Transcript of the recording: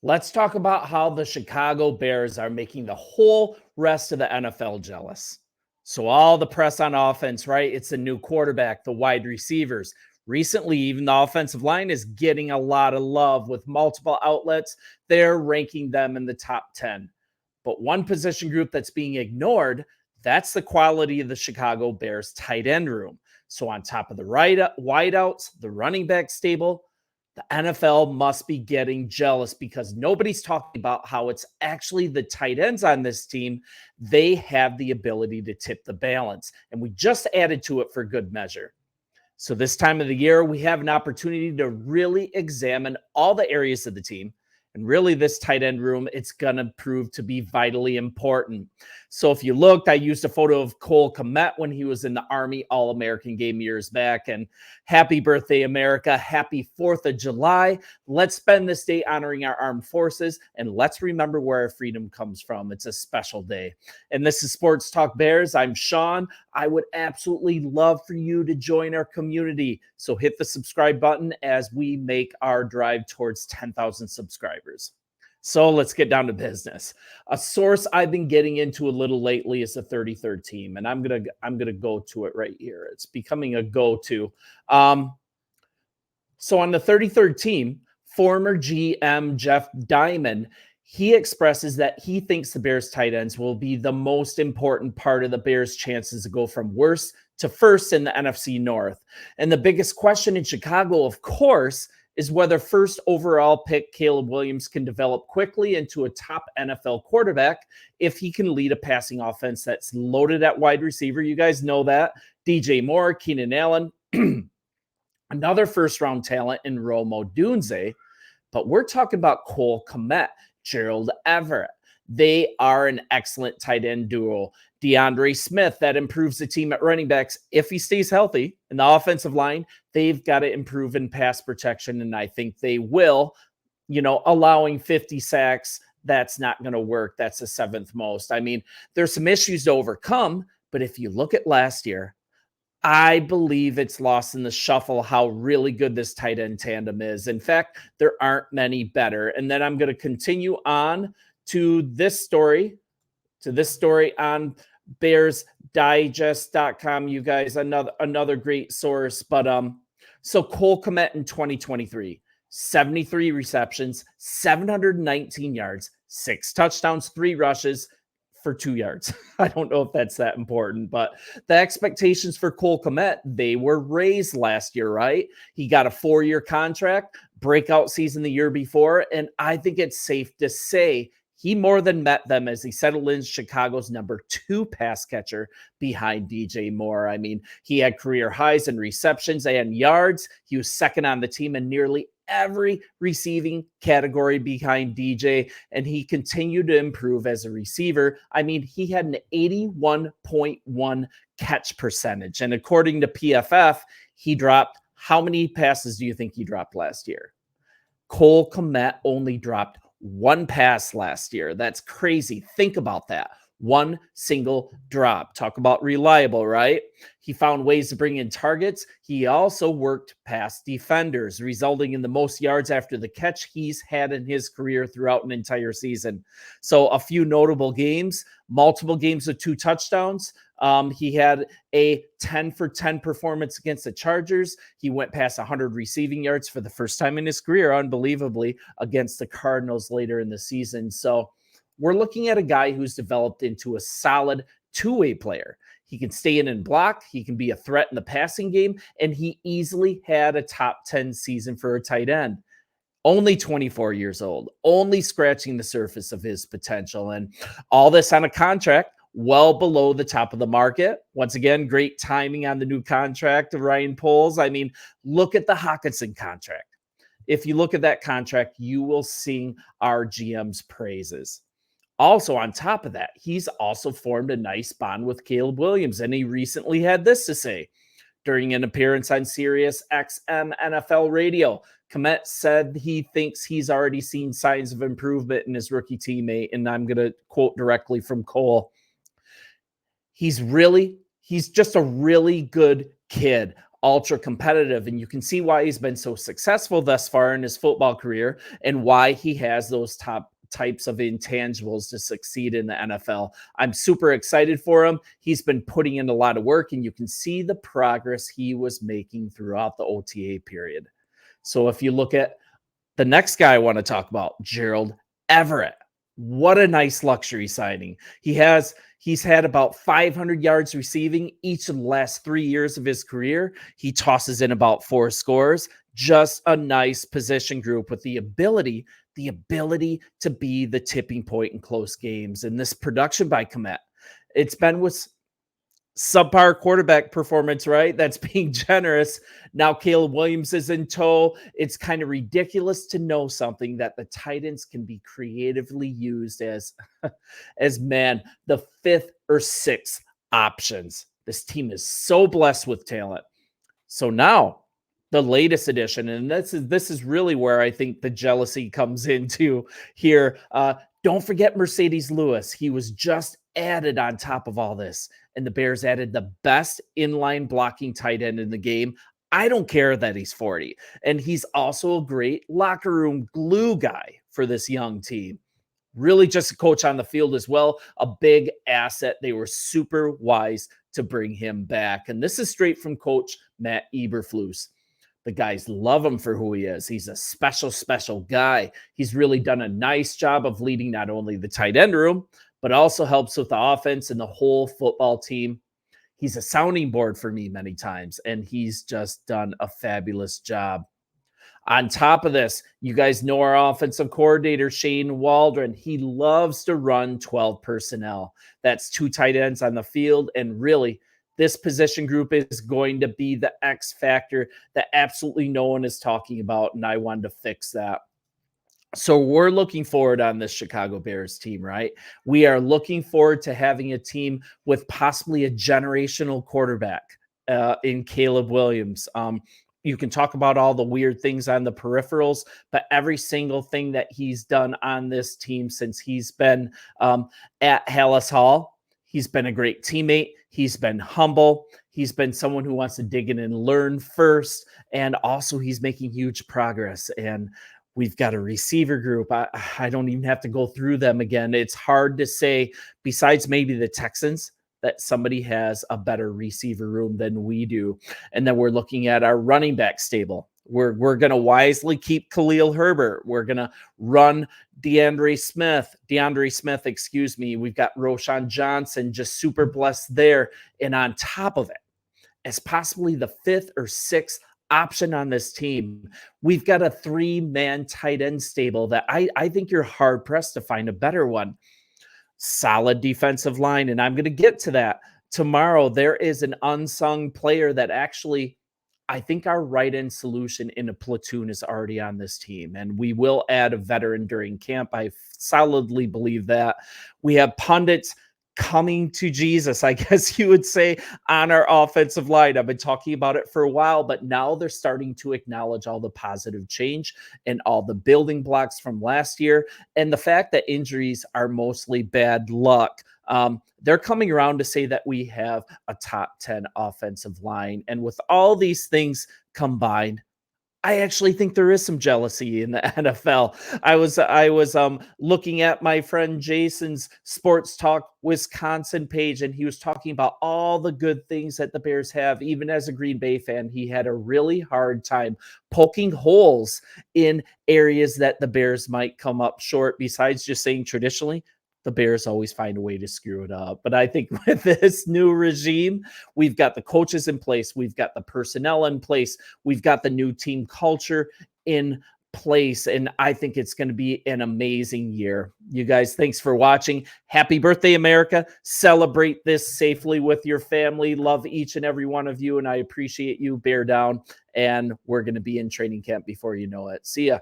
Let's talk about how the Chicago Bears are making the whole rest of the NFL jealous. So, all the press on offense, right? It's a new quarterback, the wide receivers. Recently, even the offensive line is getting a lot of love with multiple outlets. They're ranking them in the top 10. But one position group that's being ignored, that's the quality of the Chicago Bears tight end room. So, on top of the wideouts, the running back stable, the NFL must be getting jealous because nobody's talking about how it's actually the tight ends on this team. They have the ability to tip the balance, and we just added to it for good measure. So, this time of the year, we have an opportunity to really examine all the areas of the team. And really, this tight end room, it's going to prove to be vitally important. So, if you looked, I used a photo of Cole Kmet when he was in the Army All-American game years back. And happy birthday, America. Happy 4th of July. Let's spend this day honoring our armed forces, and let's remember where our freedom comes from. It's a special day. And this is Sports Talk Bears. I'm Sean. I would absolutely love for you to join our community. So hit the subscribe button as we make our drive towards 10,000 subscribers. So let's get down to business. A source I've been getting into a little lately is the 33rd team, and I'm gonna go to it right here. It's becoming a go-to. So on the 33rd team, former GM Jeff Diamond, he expresses that he thinks the Bears tight ends will be the most important part of the Bears' chances to go from worst to first in the NFC North. And the biggest question in Chicago, of course, is whether first overall pick Caleb Williams can develop quickly into a top NFL quarterback if he can lead a passing offense that's loaded at wide receiver. You guys know that. DJ Moore, Keenan Allen, another first-round talent in Romo Dunze. But we're talking about Cole Kmet, Gerald Everett. They are an excellent tight end duo. DeAndre Smith, that improves the team at running backs if he stays healthy. In the offensive line, they've got to improve in pass protection, and I think they will. Allowing 50 sacks, that's not going to work. That's the 7th most. I mean, there's some issues to overcome, but if you look at last year, I believe it's lost in the shuffle how really good this tight end tandem is. In fact, there aren't many better. And then I'm going to continue on to this story on BearsDigest.com. You guys, another great source. But so Cole Kmet in 2023, 73 receptions, 719 yards, 6 touchdowns, 3 rushes for 2 yards. I don't know if that's that important, but the expectations for Cole Kmet, they were raised last year, right? He got a 4-year contract, breakout season the year before, and I think it's safe to say he more than met them as he settled in Chicago's number 2 pass catcher behind DJ Moore. I mean, he had career highs in receptions and yards. He was second on the team in nearly every receiving category behind DJ, and he continued to improve as a receiver. I mean, he had an 81.1 catch percentage, and according to PFF, he dropped, how many passes do you think he dropped last year? Cole Kmet only dropped 1 pass last year. That's crazy. Think about that. 1 single drop. Talk about reliable, right? He found ways to bring in targets. He also worked past defenders, resulting in the most yards after the catch he's had in his career throughout an entire season. So a few notable games, multiple games with 2 touchdowns. He had a 10 for 10 performance against the Chargers. He went past 100 receiving yards for the first time in his career, unbelievably, against the Cardinals later in the season. So we're looking at a guy who's developed into a solid two-way player. He can stay in and block. He can be a threat in the passing game, and he easily had a top 10 season for a tight end. Only 24 years old, only scratching the surface of his potential, and all this on a contract well below the top of the market. Once again, great timing on the new contract of Ryan Poles. I mean, look at the Hockenson contract. If you look at that contract, you will sing our GM's praises. Also, on top of that, he's also formed a nice bond with Caleb Williams, and he recently had this to say during an appearance on Sirius XM NFL Radio. Kmet said he thinks he's already seen signs of improvement in his rookie teammate, and I'm going to quote directly from Cole. He's just a really good kid, ultra competitive. And you can see why he's been so successful thus far in his football career and why he has those top types of intangibles to succeed in the NFL. I'm super excited for him. He's been putting in a lot of work, and you can see the progress he was making throughout the OTA period. So if you look at the next guy I want to talk about, Gerald Everett. What a nice luxury signing. He's had about 500 yards receiving each of the last 3 years of his career. He tosses in about 4 scores. Just a nice position group with the ability to be the tipping point in close games. And this production by Kmet, it's been with subpar quarterback performance, right? That's being generous. Now Caleb Williams is in tow. It's kind of ridiculous to know something that the tight ends can be creatively used as, man, the 5th or 6th options. This team is so blessed with talent. So now the latest addition, and this is really where I think the jealousy comes into here. Don't forget Mercedes Lewis. He was just added on top of all this, and the Bears added the best inline blocking tight end in the game. I don't care that he's 40, and he's also a great locker room glue guy for this young team. Really just a coach on the field as well, a big asset. They were super wise to bring him back, and this is straight from Coach Matt Eberflus. The guys love him for who he is. He's a special, special guy. He's really done a nice job of leading not only the tight end room, but also helps with the offense and the whole football team. He's a sounding board for me many times, and he's just done a fabulous job. On top of this, you guys know our offensive coordinator, Shane Waldron. He loves to run 12 personnel. That's 2 tight ends on the field, and really, this position group is going to be the X factor that absolutely no one is talking about, and I wanted to fix that. So we're looking forward on this Chicago Bears team, right? We are looking forward to having a team with possibly a generational quarterback in Caleb Williams. You can talk about all the weird things on the peripherals, but every single thing that he's done on this team since he's been at Hallis Hall, he's been a great teammate. He's been humble. He's been someone who wants to dig in and learn first. And also he's making huge progress. And we've got a receiver group. I don't even have to go through them again. It's hard to say, besides maybe the Texans, that somebody has a better receiver room than we do. And then we're looking at our running back stable. We're going to wisely keep Khalil Herbert. We're going to run DeAndre Smith. We've got Roshan Johnson, just super blessed there. And on top of it, as possibly the 5th or 6th option on this team, we've got a 3-man tight end stable that I think you're hard-pressed to find a better one. Solid defensive line, and I'm going to get to that tomorrow. There is an unsung player that actually, I think our right-end solution in a platoon is already on this team, and we will add a veteran during camp. I solidly believe that. We have pundits coming to Jesus, I guess you would say, on our offensive line. I've been talking about it for a while, but now they're starting to acknowledge all the positive change and all the building blocks from last year, and the fact that injuries are mostly bad luck. They're coming around to say that we have a top 10 offensive line. And with all these things combined, I actually think there is some jealousy in the NFL. I was looking at my friend Jason's Sports Talk Wisconsin page, and he was talking about all the good things that the Bears have. Even as a Green Bay fan, he had a really hard time poking holes in areas that the Bears might come up short, besides just saying traditionally, the Bears always find a way to screw it up. But I think with this new regime, we've got the coaches in place. We've got the personnel in place. We've got the new team culture in place. And I think it's going to be an amazing year. You guys, thanks for watching. Happy birthday, America. Celebrate this safely with your family. Love each and every one of you. And I appreciate you. Bear down. And we're going to be in training camp before you know it. See ya.